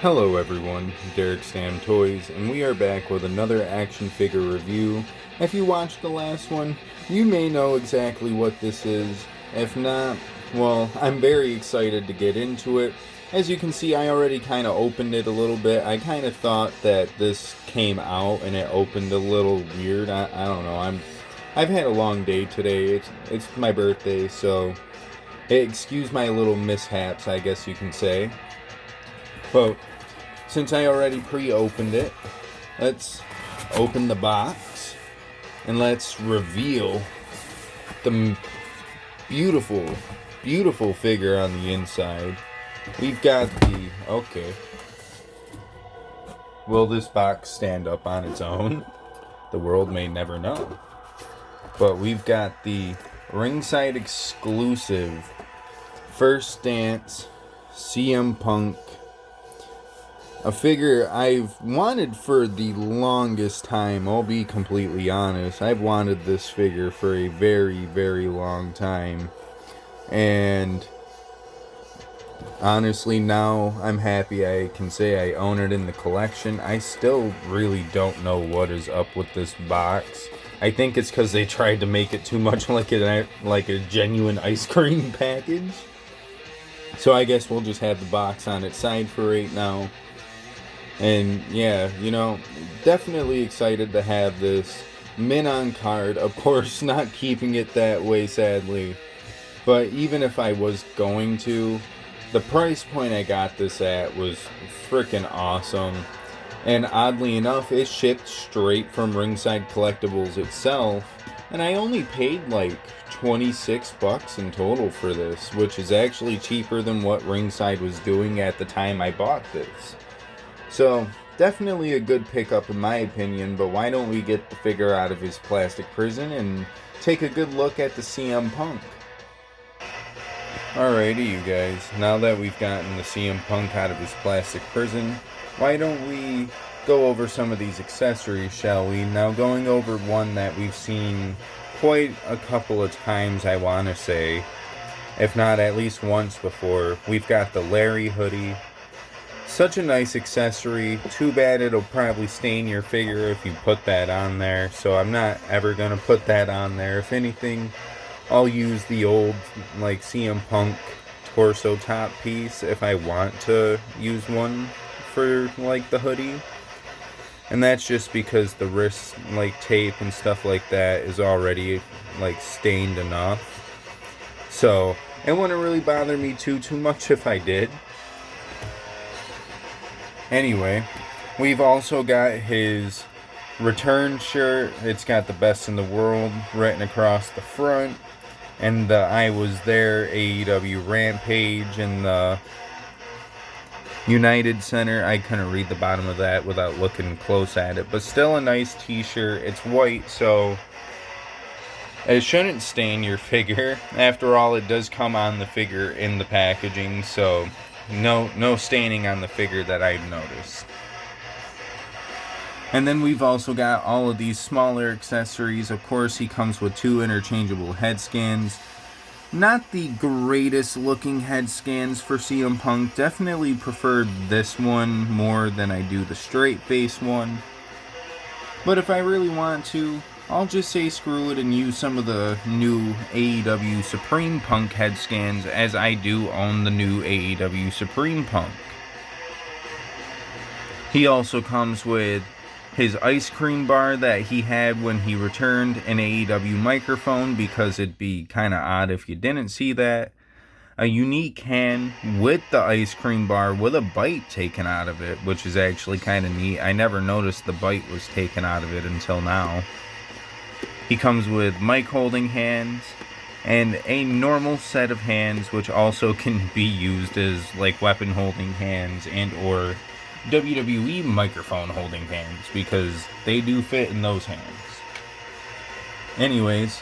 Hello everyone, Derek Sam Toys, and we are back with another action figure review. If you watched the last one, you may know exactly what this is. If not, well, I'm very excited to get into it. As you can see, I already kind of opened it a little bit. I kind of thought that this came out and it opened a little weird. I don't know. I've had a long day today. It's my birthday, so excuse my little mishaps, I guess you can say. But since I already pre-opened it, let's open the box and let's reveal the beautiful, beautiful figure on the inside. We've got okay. Will this box stand up on its own? The world may never know. But we've got the Ringside exclusive First Dance CM Punk. A figure I've wanted for the longest time. I'll be completely honest. I've wanted this figure for a very, very long time. And honestly, now I'm happy I can say I own it in the collection. I still really don't know what is up with this box. I think it's because they tried to make it too much like a genuine ice cream package. So I guess we'll just have the box on its side for right now. And yeah, definitely excited to have this mint on card. Of course, not keeping it that way, sadly. But even if I was going to, the price point I got this at was freaking awesome. And oddly enough, it shipped straight from Ringside Collectibles itself. And I only paid like $26 in total for this, which is actually cheaper than what Ringside was doing at the time I bought this. So, definitely a good pickup in my opinion, but why don't we get the figure out of his plastic prison and take a good look at the CM Punk. Alrighty you guys, now that we've gotten the CM Punk out of his plastic prison, why don't we go over some of these accessories, shall we? Now going over one that we've seen quite a couple of times, I want to say, if not at least once before. We've got the Larry hoodie. Such a nice accessory. Too bad it'll probably stain your figure if you put that on there. So I'm not ever going to put that on there. If anything, I'll use the old like CM Punk torso top piece if I want to use one for like the hoodie. And that's just because the wrist like tape and stuff like that is already like stained enough. So it wouldn't really bother me too much if I did. Anyway, we've also got his return shirt. It's got the best in the world written across the front. And the I was there AEW Rampage and the United Center. I couldn't read the bottom of that without looking close at it. But still a nice t-shirt. It's white, so it shouldn't stain your figure. After all, it does come on the figure in the packaging, so no staining on the figure that I've noticed. And then we've also got all of these smaller accessories. Of course, he comes with 2 interchangeable head scans. Not the greatest looking head scans for CM Punk. Definitely preferred this one more than I do the straight face one. But if I really want to, I'll just say screw it and use some of the new AEW Supreme Punk head scans, as I do own the new AEW Supreme Punk. He also comes with his ice cream bar that he had when he returned an AEW microphone, because it'd be kind of odd if you didn't see that. A unique hand with the ice cream bar with a bite taken out of it, which is actually kind of neat. I never noticed the bite was taken out of it until now. He comes with mic holding hands and a normal set of hands, which also can be used as like weapon holding hands and or WWE microphone holding hands, because they do fit in those hands. Anyways,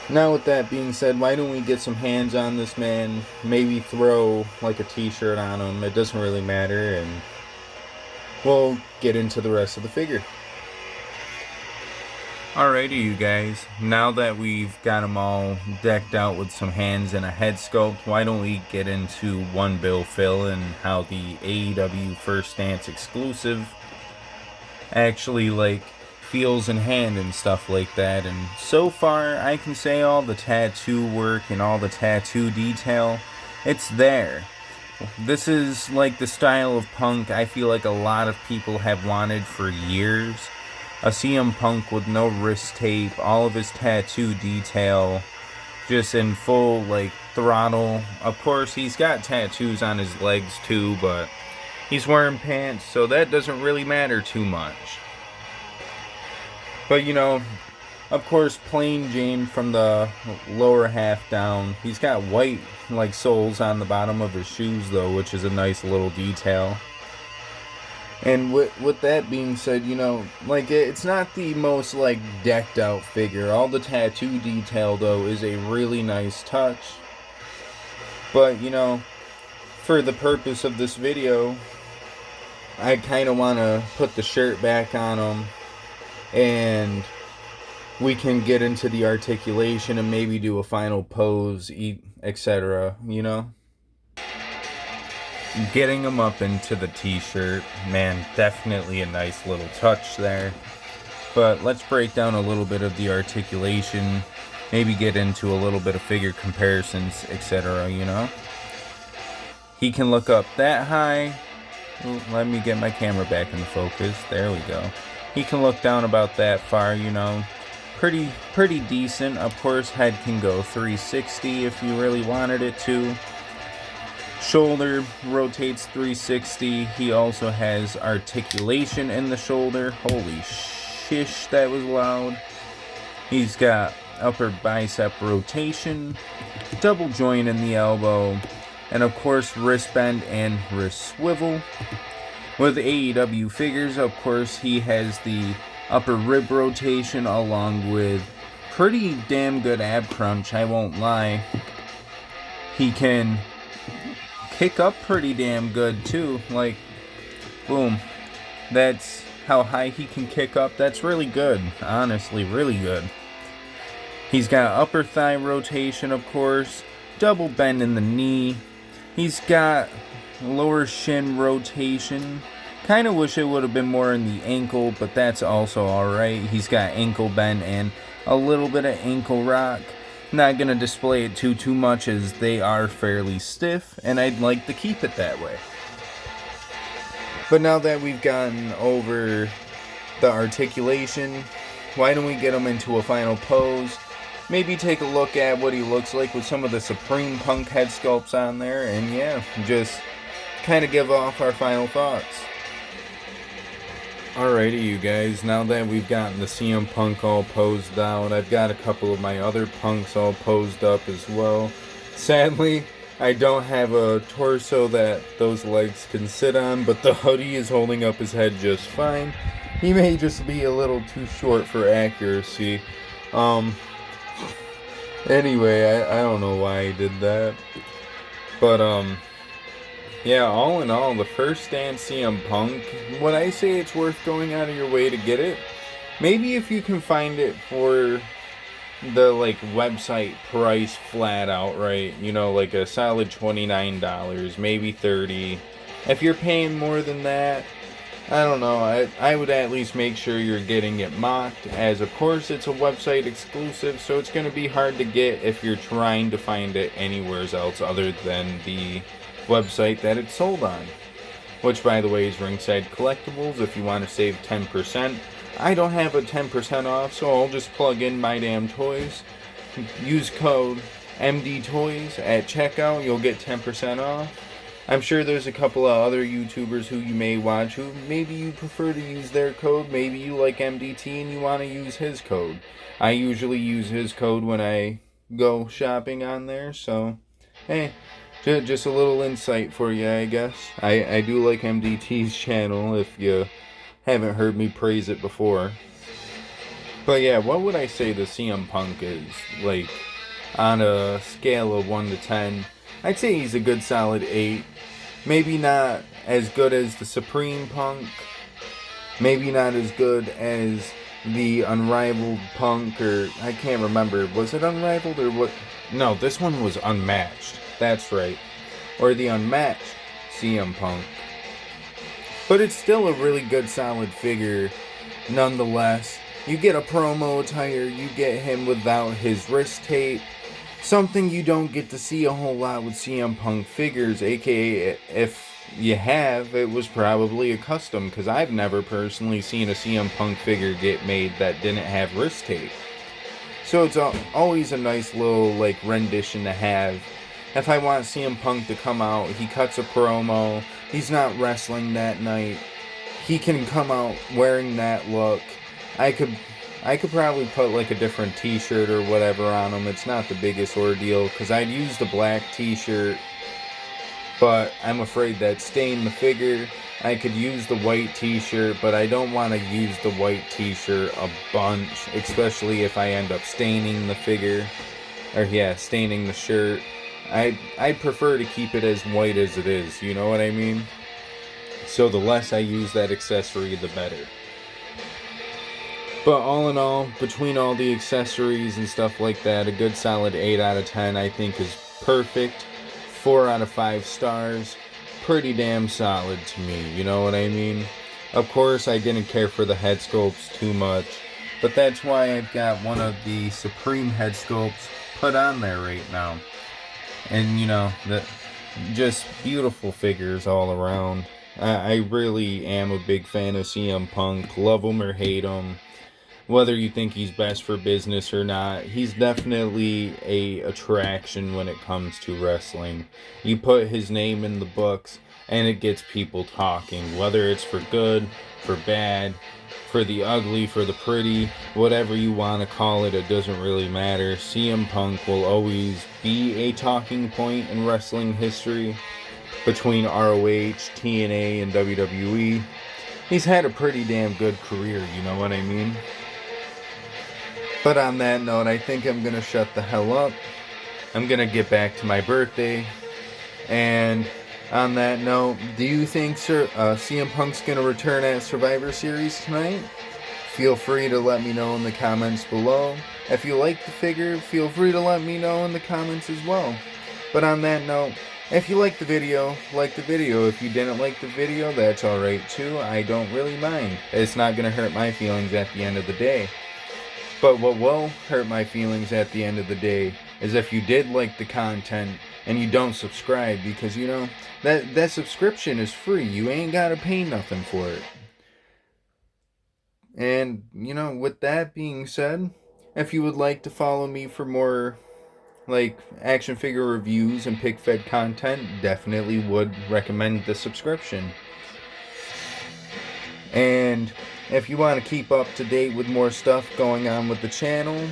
now with that being said, why don't we get some hands on this man, maybe throw like a t-shirt on him, it doesn't really matter, and we'll get into the rest of the figure. Alrighty, you guys. Now that we've got them all decked out with some hands and a head sculpt, why don't we get into one bill fill and how the AEW First Dance exclusive actually feels in hand and stuff like that. And so far, I can say all the tattoo work and all the tattoo detail, it's there. This is like the style of Punk I feel like a lot of people have wanted for years. A CM Punk with no wrist tape, all of his tattoo detail, just in full throttle. Of course, he's got tattoos on his legs too, but he's wearing pants, so that doesn't really matter too much. But of course, plain Jane from the lower half down. He's got white soles on the bottom of his shoes though, which is a nice little detail. And with that being said, it's not the most decked out figure. All the tattoo detail though is a really nice touch. But for the purpose of this video, I kind of want to put the shirt back on him, and we can get into the articulation and maybe do a final pose, etc. Getting him up into the t-shirt, man, definitely a nice little touch there. But let's break down a little bit of the articulation, maybe get into a little bit of figure comparisons, etc. He can look up that high. Ooh, let me get my camera back into focus. There we go. He can look down about that far, pretty decent. Of course, head can go 360 if you really wanted it to. Shoulder rotates 360. He also has articulation in the shoulder. Holy shish, that was loud. He's got upper bicep rotation, double joint in the elbow, and of course wrist bend and wrist swivel. With AEW figures, of course, he has the upper rib rotation along with pretty damn good ab crunch, I won't lie. He can kick up pretty damn good too, boom. That's how high he can kick up. That's really good, honestly, really good. He's got upper thigh rotation, of course, double bend in the knee. He's got lower shin rotation. Kind of wish it would have been more in the ankle, but that's also alright. He's got ankle bend and a little bit of ankle rock. Not going to display it too much as they are fairly stiff, and I'd like to keep it that way. But now that we've gotten over the articulation, why don't we get him into a final pose? Maybe take a look at what he looks like with some of the Supreme Punk head sculpts on there, and yeah, just kind of give off our final thoughts. Alrighty, you guys, now that we've gotten the CM Punk all posed out, I've got a couple of my other punks all posed up as well. Sadly, I don't have a torso that those legs can sit on, but the hoodie is holding up his head just fine. He may just be a little too short for accuracy. Anyway, I don't know why he did that. But, yeah, all in all, the First Dance CM Punk, would I say it's worth going out of your way to get it? Maybe if you can find it for the, website price flat out, right? A solid $29, maybe $30. If you're paying more than that, I don't know, I would at least make sure you're getting it mocked, as of course it's a website exclusive, so it's going to be hard to get if you're trying to find it anywhere else other than the website that it's sold on, which by the way is Ringside Collectibles. If you want to save 10%, I don't have a 10% off, so I'll just plug in My Damn Toys. Use code MDTOYS at checkout, you'll get 10% off. I'm sure there's a couple of other YouTubers who you may watch who maybe you prefer to use their code. Maybe you like MDT and you want to use his code. I usually use his code when I go shopping on there, so hey, just a little insight for you, I guess. I do like MDT's channel if you haven't heard me praise it before. But yeah, what would I say the CM Punk is? On a scale of 1 to 10, I'd say he's a good solid 8. Maybe not as good as the Supreme Punk. Maybe not as good as the Unrivaled Punk, or I can't remember. Was it Unrivaled or what? No, this one was Unmatched. That's right. Or the Unmatched CM Punk. But it's still a really good, solid figure nonetheless. You get a promo attire, you get him without his wrist tape. Something you don't get to see a whole lot with CM Punk figures, aka if you have, it was probably a custom, because I've never personally seen a CM Punk figure get made that didn't have wrist tape. So it's always a nice little rendition to have. If I want CM Punk to come out, he cuts a promo, he's not wrestling that night, he can come out wearing that look. I could probably put a different t-shirt or whatever on him. It's not the biggest ordeal, because I'd use the black t-shirt, but I'm afraid that stain the figure. I could use the white t-shirt, but I don't want to use the white t-shirt a bunch, especially if I end up staining the figure, or staining the shirt. I'd prefer to keep it as white as it is, you know what I mean? So the less I use that accessory, the better. But all in all, between all the accessories and stuff like that, a good solid 8 out of 10 I think is perfect. 4 out of 5 stars. Pretty damn solid to me, you know what I mean? Of course, I didn't care for the head sculpts too much, but that's why I've got one of the Supreme head sculpts put on there right now. And, just beautiful figures all around. I really am a big fan of CM Punk. Love him or hate him. Whether you think he's best for business or not, he's definitely a attraction when it comes to wrestling. You put his name in the books, and it gets people talking. Whether it's for good, for bad, for the ugly, for the pretty, whatever you want to call it, it doesn't really matter. CM Punk will always be a talking point in wrestling history. Between ROH, TNA, and WWE, he's had a pretty damn good career, you know what I mean? But on that note, I think I'm going to shut the hell up. I'm going to get back to my birthday. And on that note, do you think CM Punk's going to return at Survivor Series tonight? Feel free to let me know in the comments below. If you like the figure, feel free to let me know in the comments as well. But on that note, if you liked the video, like the video. If you didn't like the video, that's alright too. I don't really mind. It's not going to hurt my feelings at the end of the day. But what will hurt my feelings at the end of the day is if you did like the content and you don't subscribe, because that subscription is free. You ain't got to pay nothing for it. And with that being said, if you would like to follow me for more action figure reviews and pick fed content, definitely would recommend the subscription. And if you want to keep up to date with more stuff going on with the channel,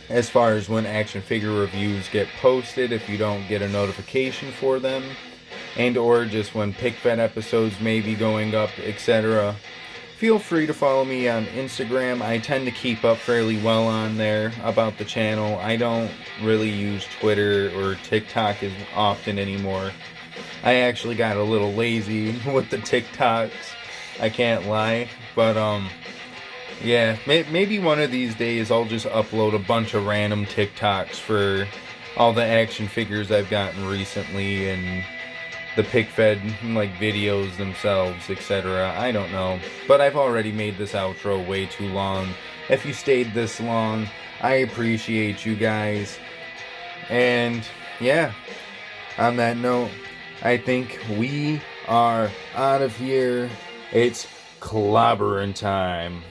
as far as when action figure reviews get posted, if you don't get a notification for them, and or just when pick fed episodes may be going up, etc., feel free to follow me on Instagram. I tend to keep up fairly well on there about the channel. I don't really use Twitter or TikTok as often anymore. I actually got a little lazy with the TikToks, I can't lie. But maybe one of these days I'll just upload a bunch of random TikToks for all the action figures I've gotten recently and the pick fed videos themselves, etc. I don't know, but I've already made this outro way too long. If you stayed this long, I appreciate you guys. And on that note, I think we are out of here. It's clobbering time.